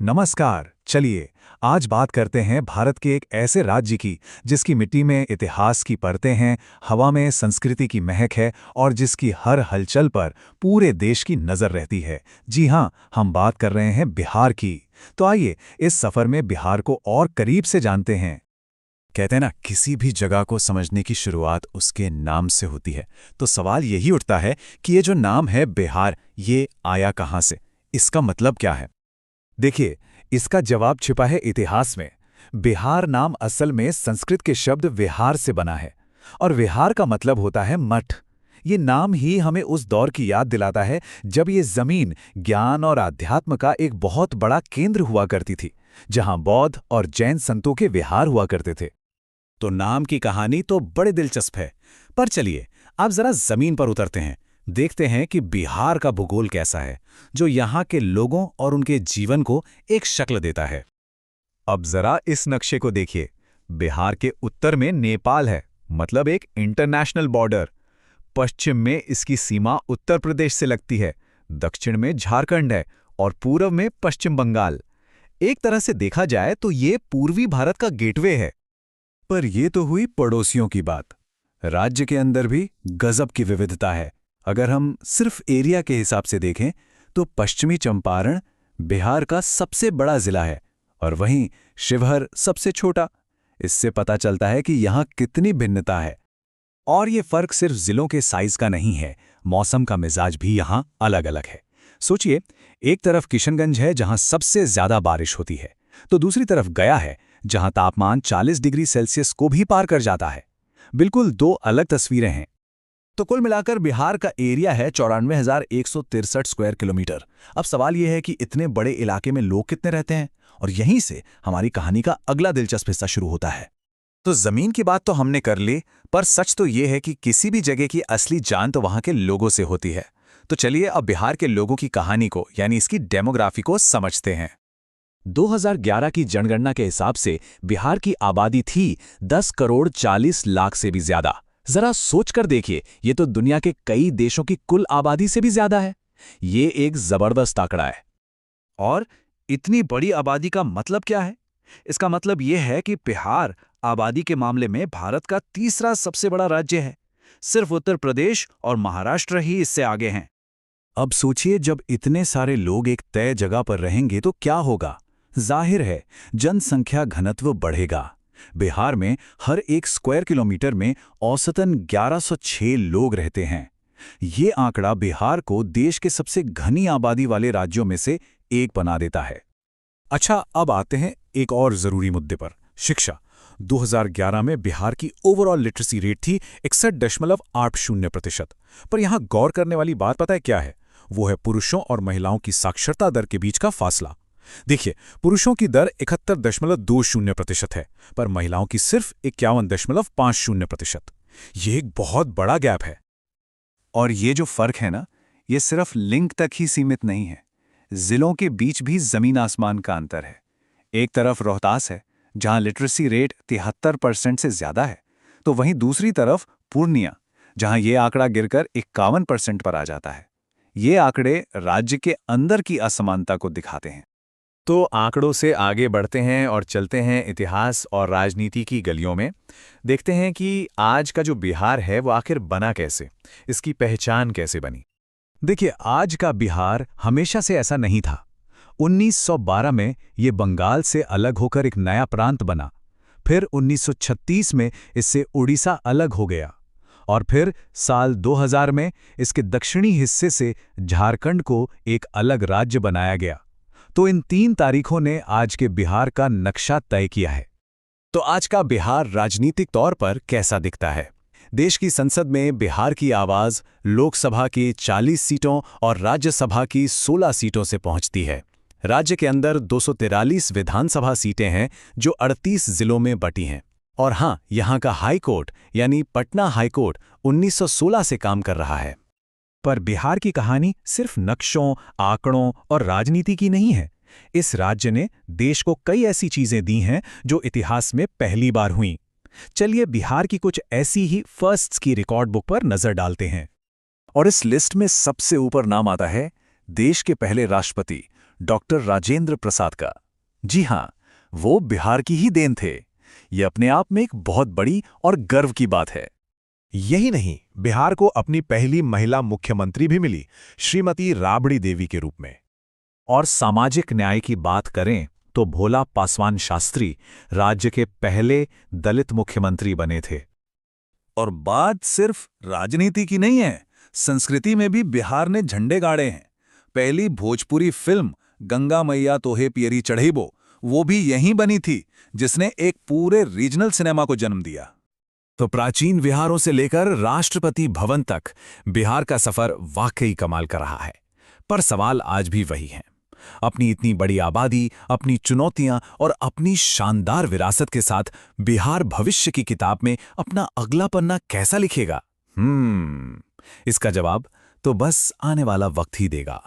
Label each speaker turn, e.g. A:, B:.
A: नमस्कार। चलिए आज बात करते हैं भारत के एक ऐसे राज्य की जिसकी मिट्टी में इतिहास की परतें हैं, हवा में संस्कृति की महक है और जिसकी हर हलचल पर पूरे देश की नज़र रहती है। जी हाँ, हम बात कर रहे हैं बिहार की। तो आइए इस सफ़र में बिहार को और करीब से जानते हैं। कहते हैं ना, किसी भी जगह को समझने की शुरुआत उसके नाम से होती है। तो सवाल यही उठता है कि ये जो नाम है बिहार, ये आया कहाँ से, इसका मतलब क्या है। देखिए, इसका जवाब छिपा है इतिहास में। बिहार नाम असल में संस्कृत के शब्द विहार से बना है और विहार का मतलब होता है मठ। ये नाम ही हमें उस दौर की याद दिलाता है जब ये जमीन ज्ञान और आध्यात्म का एक बहुत बड़ा केंद्र हुआ करती थी, जहां बौद्ध और जैन संतों के विहार हुआ करते थे। तो नाम की कहानी तो बड़े दिलचस्प है, पर चलिए अब जरा जमीन पर उतरते हैं। देखते हैं कि बिहार का भूगोल कैसा है, जो यहाँ के लोगों और उनके जीवन को एक शक्ल देता है। अब जरा इस नक्शे को देखिए। बिहार के उत्तर में नेपाल है, मतलब एक इंटरनेशनल बॉर्डर। पश्चिम में इसकी सीमा उत्तर प्रदेश से लगती है, दक्षिण में झारखंड है और पूर्व में पश्चिम बंगाल। एक तरह से देखा जाए तो ये पूर्वी भारत का गेटवे है। पर ये तो हुई पड़ोसियों की बात। राज्य के अंदर भी गजब की विविधता है। अगर हम सिर्फ एरिया के हिसाब से देखें तो पश्चिमी चंपारण बिहार का सबसे बड़ा जिला है और वहीं शिवहर सबसे छोटा। इससे पता चलता है कि यहाँ कितनी भिन्नता है। और ये फर्क सिर्फ जिलों के साइज का नहीं है, मौसम का मिजाज भी यहाँ अलग अलग है। सोचिए, एक तरफ किशनगंज है जहाँ सबसे ज्यादा बारिश होती है, तो दूसरी तरफ गया है जहाँ तापमान 40 डिग्री सेल्सियस को भी पार कर जाता है। बिल्कुल दो अलग तस्वीरें हैं। तो कुल मिलाकर बिहार का एरिया है 94,163 स्क्वायर किलोमीटर। अब सवाल यह है कि इतने बड़े इलाके में लोग कितने रहते हैं, और यहीं से हमारी कहानी का अगला दिलचस्प हिस्सा शुरू होता है। तो जमीन की बात तो हमने कर ली, पर सच तो यह है कि किसी भी जगह की असली जान तो वहां के लोगों से होती है। तो चलिए अब बिहार के लोगों की कहानी को, यानी इसकी डेमोग्राफी को समझते हैं। 2011 की जनगणना के हिसाब से बिहार की आबादी थी 10 करोड़ 40 लाख से भी ज्यादा। जरा सोचकर देखिए, ये तो दुनिया के कई देशों की कुल आबादी से भी ज्यादा है। ये एक जबरदस्त आंकड़ा है। और इतनी बड़ी आबादी का मतलब क्या है? इसका मतलब यह है कि बिहार आबादी के मामले में भारत का तीसरा सबसे बड़ा राज्य है। सिर्फ उत्तर प्रदेश और महाराष्ट्र ही इससे आगे हैं। अब सोचिए, जब इतने सारे लोग एक तय जगह पर रहेंगे तो क्या होगा? जाहिर है, जनसंख्या घनत्व बढ़ेगा। बिहार में हर एक स्क्वायर किलोमीटर में औसतन 1106 लोग रहते हैं। ये आंकड़ा बिहार को देश के सबसे घनी आबादी वाले राज्यों में से एक बना देता है। अच्छा, अब आते हैं एक और जरूरी मुद्दे पर, शिक्षा। 2011 में बिहार की ओवरऑल लिटरेसी रेट थी 61.80%। पर यहां गौर करने वाली बात पता है क्या है? वो है पुरुषों और महिलाओं की साक्षरता दर के बीच का फासला। देखिए, पुरुषों की दर 71.20% है, पर महिलाओं की सिर्फ 51.50%। ये एक बहुत बड़ा गैप है। और ये जो फर्क है ना, ये सिर्फ लिंग तक ही सीमित नहीं है। जिलों के बीच भी जमीन आसमान का अंतर है। एक तरफ रोहतास है, जहां लिटरेसी रेट 73% से ज्यादा है, तो वहीं दूसरी तरफ पूर्णिया, जहां ये आंकड़ा गिरकर 51% पर आ जाता है। ये आंकड़े राज्य के अंदर की असमानता को दिखाते हैं। तो आंकड़ों से आगे बढ़ते हैं और चलते हैं इतिहास और राजनीति की गलियों में। देखते हैं कि आज का जो बिहार है वो आखिर बना कैसे, इसकी पहचान कैसे बनी। देखिए, आज का बिहार हमेशा से ऐसा नहीं था। 1912 में ये बंगाल से अलग होकर एक नया प्रांत बना। फिर 1936 में इससे उड़ीसा अलग हो गया और फिर साल 2000 में इसके दक्षिणी हिस्से से झारखंड को एक अलग राज्य बनाया गया। तो इन 3 तारीखों ने आज के बिहार का नक्शा तय किया है। तो आज का बिहार राजनीतिक तौर पर कैसा दिखता है? देश की संसद में बिहार की आवाज लोकसभा की 40 सीटों और राज्यसभा की 16 सीटों से पहुंचती है। राज्य के अंदर 243 विधानसभा सीटें हैं जो 38 जिलों में बटी हैं। और हां, यहां का हाई कोर्ट यानी पटना हाई कोर्ट 1916 से काम कर रहा है। पर बिहार की कहानी सिर्फ नक्शों, आंकड़ों और राजनीति की नहीं है। इस राज्य ने देश को कई ऐसी चीजें दी हैं जो इतिहास में पहली बार हुईं। चलिए बिहार की कुछ ऐसी ही फर्स्ट्स की रिकॉर्ड बुक पर नजर डालते हैं। और इस लिस्ट में सबसे ऊपर नाम आता है देश के पहले राष्ट्रपति डॉक्टर राजेंद्र प्रसाद का। जी हाँ, वो बिहार की ही देन थे। ये अपने आप में एक बहुत बड़ी और गर्व की बात है।
B: यही नहीं, बिहार को अपनी पहली महिला मुख्यमंत्री भी मिली, श्रीमती राबड़ी देवी के रूप में।
A: और सामाजिक न्याय की बात करें तो भोला पासवान शास्त्री राज्य के पहले दलित मुख्यमंत्री बने थे। और बात सिर्फ राजनीति की नहीं है, संस्कृति में भी बिहार ने झंडे गाड़े हैं। पहली भोजपुरी फिल्म गंगा मैया तोहे पियरी चढ़ेबो वो भी यहीं बनी थी, जिसने एक पूरे रीजनल सिनेमा को जन्म दिया। तो प्राचीन विहारों से लेकर राष्ट्रपति भवन तक बिहार का सफर वाकई कमाल का रहा है। पर सवाल आज भी वही है, अपनी इतनी बड़ी आबादी, अपनी चुनौतियां और अपनी शानदार विरासत के साथ बिहार भविष्य की किताब में अपना अगला पन्ना कैसा लिखेगा? इसका जवाब तो बस आने वाला वक्त ही देगा।